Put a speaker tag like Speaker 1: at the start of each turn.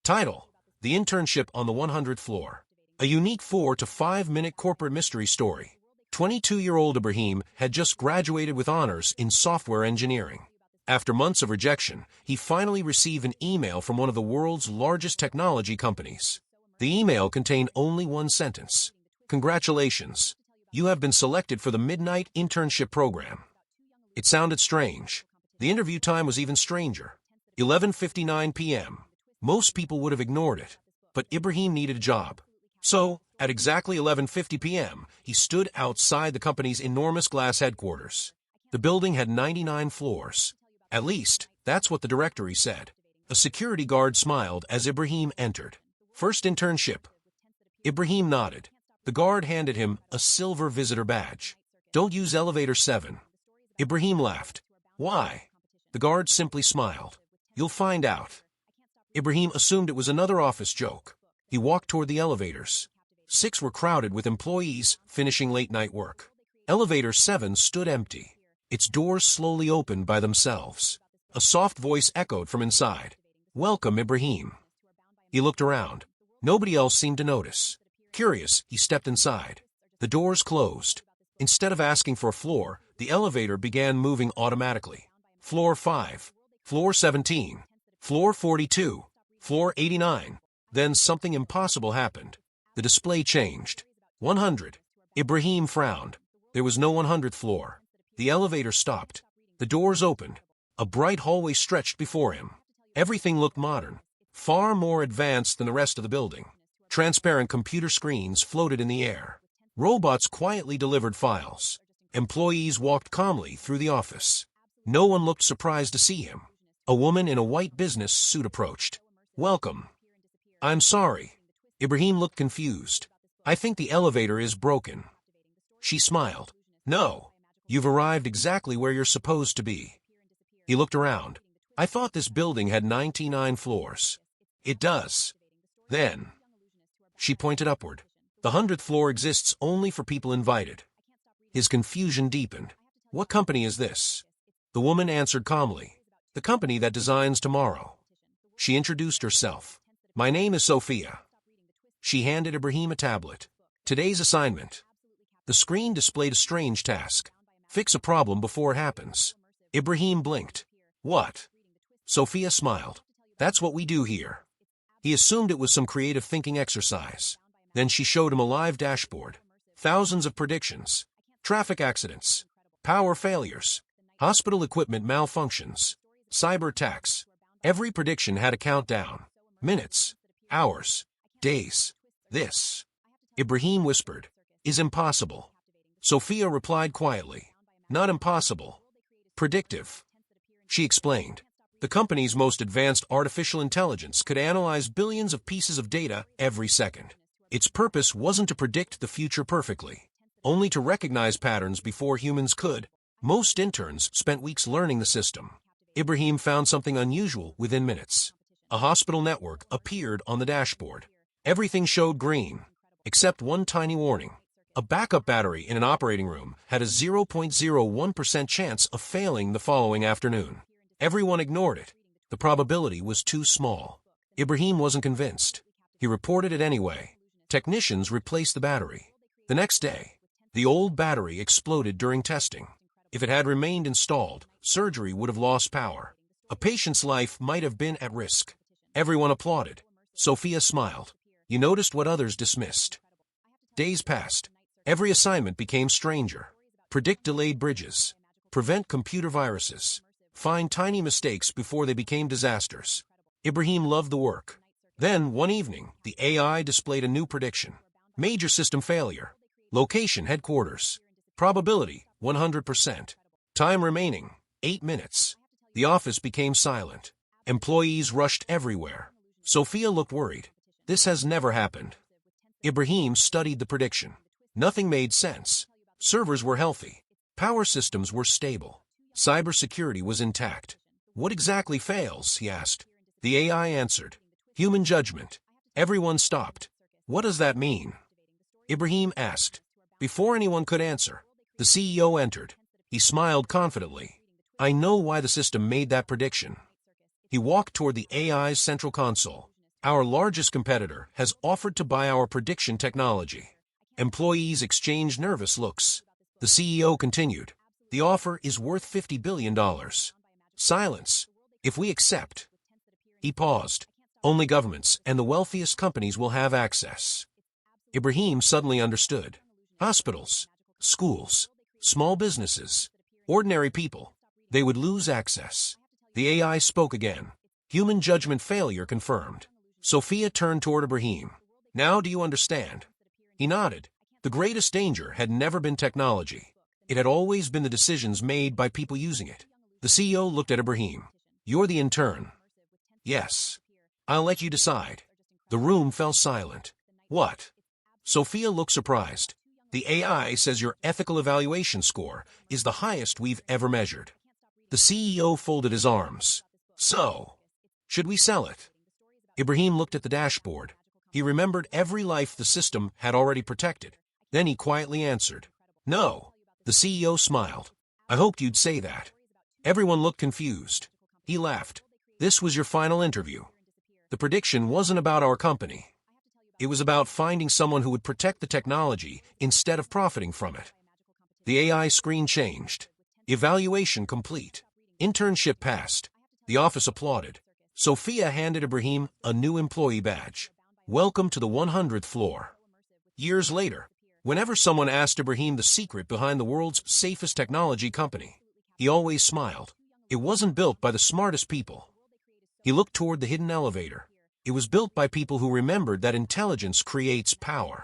Speaker 1: Title: The Internship on the 100th Floor. A unique 4 to 5 minute corporate mystery story. 22-year-old Ibrahim had just graduated with honors in software engineering. After months of rejection, he finally received an email from one of the world's largest technology companies. The email contained only one sentence. "Congratulations. You have been selected for the Midnight Internship Program." It sounded strange. The interview time was even stranger. 11:59 p.m. Most people would have ignored it, but Ibrahim needed a job. So, at exactly 11:50 p.m., he stood outside the company's enormous glass headquarters. The building had 99 floors. At least, that's what the directory said. A security guard smiled as Ibrahim entered. "First internship." Ibrahim nodded. The guard handed him a silver visitor badge. "Don't use elevator 7. Ibrahim laughed. "Why?" The guard simply smiled. "You'll find out." Ibrahim assumed it was another office joke. He walked toward the elevators. 6 were crowded with employees finishing late-night work. Elevator 7 stood empty. Its doors slowly opened by themselves. A soft voice echoed from inside. "Welcome, Ibrahim." He looked around. Nobody else seemed to notice. Curious, he stepped inside. The doors closed. Instead of asking for a floor, the elevator began moving automatically. Floor 5, floor 17, floor 42, floor 89. Then something impossible happened. The display changed. 100. Ibrahim frowned. There was no 100th floor. The elevator stopped. The doors opened. A bright hallway stretched before him. Everything looked modern, far more advanced than the rest of the building. Transparent computer screens floated in the air. Robots quietly delivered files. Employees walked calmly through the office. No one looked surprised to see him. A woman in a white business suit approached. "Welcome." "I'm sorry." Ibrahim looked confused. "I think the elevator is broken." She smiled. "No. You've arrived exactly where you're supposed to be." He looked around. "I thought this building had 99 floors." "It does." "Then." She pointed upward. "The 100th floor exists only for people invited." His confusion deepened. "What company is this?" The woman answered calmly. "The company that designs tomorrow." She introduced herself. "My name is Sophia." She handed Ibrahim a tablet. "Today's assignment." The screen displayed a strange task. "Fix a problem before it happens." Ibrahim blinked. "What?" Sophia smiled. "That's what we do here." He assumed it was some creative thinking exercise. Then she showed him a live dashboard. Thousands of predictions. Traffic accidents. Power failures. Hospital equipment malfunctions. Cyber attacks. Every prediction had a countdown. Minutes. Hours. Days. "This," Ibrahim whispered, "is impossible." Sophia replied quietly. "Not impossible. Predictive." She explained. The company's most advanced artificial intelligence could analyze billions of pieces of data every second. Its purpose wasn't to predict the future perfectly, only to recognize patterns before humans could. Most interns spent weeks learning the system. Ibrahim found something unusual within minutes. A hospital network appeared on the dashboard. Everything showed green, except one tiny warning. A backup battery in an operating room had a 0.01% chance of failing the following afternoon. Everyone ignored it. The probability was too small. Ibrahim wasn't convinced. He reported it anyway. Technicians replaced the battery. The next day, the old battery exploded during testing. If it had remained installed, surgery would have lost power. A patient's life might have been at risk. Everyone applauded. Sophia smiled. You noticed what others dismissed. Days passed. Every assignment became stranger. Predict delayed bridges. Prevent computer viruses. Find tiny mistakes before they became disasters. Ibrahim loved the work. Then, one evening, the AI displayed a new prediction. Major system failure. Location headquarters. Probability 100%. Time remaining 8 minutes. The office became silent. Employees rushed everywhere. Sophia looked worried. This has never happened. Ibrahim studied the prediction. Nothing made sense. Servers were healthy. Power systems were stable. Cybersecurity was intact. What exactly fails? He asked. The AI answered. Human judgment. Everyone stopped. What does that mean? Ibrahim asked. Before anyone could answer, the CEO entered. He smiled confidently. I know why the system made that prediction. He walked toward the AI's central console. Our largest competitor has offered to buy our prediction technology. Employees exchanged nervous looks. The CEO continued, "The offer is worth $50 billion. Silence. If we accept." He paused. "Only governments and the wealthiest companies will have access." Ibrahim suddenly understood. Hospitals, schools, small businesses, ordinary people, they would lose access. The AI spoke again. Human judgment failure confirmed. Sophia turned toward Ibrahim. "Now do you understand?" He nodded. The greatest danger had never been technology. It had always been the decisions made by people using it. The CEO looked at Ibrahim. "You're the intern." "Yes. I'll let you decide." The room fell silent. "What?" Sophia looked surprised. "The AI says your ethical evaluation score is the highest we've ever measured." The CEO folded his arms. "So, should we sell it?" Ibrahim looked at the dashboard. He remembered every life the system had already protected. Then he quietly answered, "No." The CEO smiled. "I hoped you'd say that." Everyone looked confused. He laughed. "This was your final interview. The prediction wasn't about our company. It was about finding someone who would protect the technology instead of profiting from it." The AI screen changed. Evaluation complete. Internship passed. The office applauded. Sophia handed Ibrahim a new employee badge. "Welcome to the 100th floor." Years later, whenever someone asked Ibrahim the secret behind the world's safest technology company, he always smiled. It wasn't built by the smartest people. He looked toward the hidden elevator. It was built by people who remembered that intelligence creates power.